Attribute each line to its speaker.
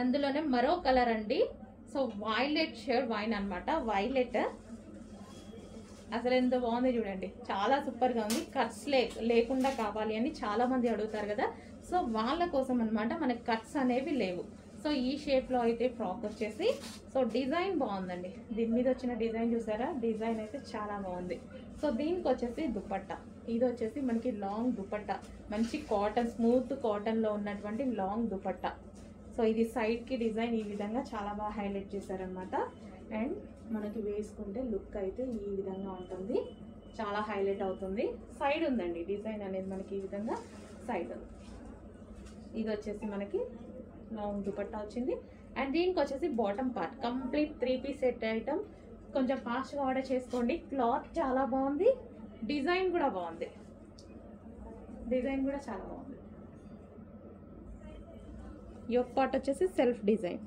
Speaker 1: అందులోనే మరో కలర్ అండి. సో వైలెట్ షేడ్ వైన్ అన్నమాట. వైలెట్ అసలు ఎంత బాగుంది చూడండి, చాలా సూపర్ గా ఉంది. కట్స్ లేకుండా కావాలి అని చాలా మంది అడుగుతారు కదా, సో వాళ్ళ కోసం అన్నమాట. మనకి కట్స్ అనేవి లేవు. సో ఈ షేప్ లో అయితే ఫ్రాక్ వచ్చేసి, సో డిజైన్ బాగుందండి. దీని మీద వచ్చిన డిజైన్ చూసారా, డిజైన్ అయితే చాలా బాగుంది. సో దీనికి వచ్చేసి దుపట్టా, ఇది వచ్చేసి మనకి లాంగ్ దుపట్టా, మంచి కాటన్, స్మూత్ కాటన్ లో ఉన్నటువంటి లాంగ్ దుపట్టా. సో ఇది సైడ్ కి డిజైన్ ఈ విధంగా చాలా బాగా హైలైట్ చేశారనమాట. అండ్ మనకి వేసుకుంటే లుక్ అయితే ఈ విధంగా ఉంటుంది, చాలా హైలైట్ అవుతుంది. సైడ్ ఉందండి డిజైన్ అనేది మనకి ఈ విధంగా సైడ్ ఉంది. ఇది వచ్చేసి మనకి లాంగ్ దుపట్టా వచ్చింది. అండ్ దీనికి వచ్చేసి bottom part complete 3 piece set item. కొంచెం ఫాస్ట్గా ఆర్డర్ చేసుకోండి. క్లాత్ చాలా బాగుంది, డిజైన్ కూడా బాగుంది, డిజైన్ కూడా చాలా బాగుంది. యోక్ పార్ట్ వచ్చేసి సెల్ఫ్ డిజైన్.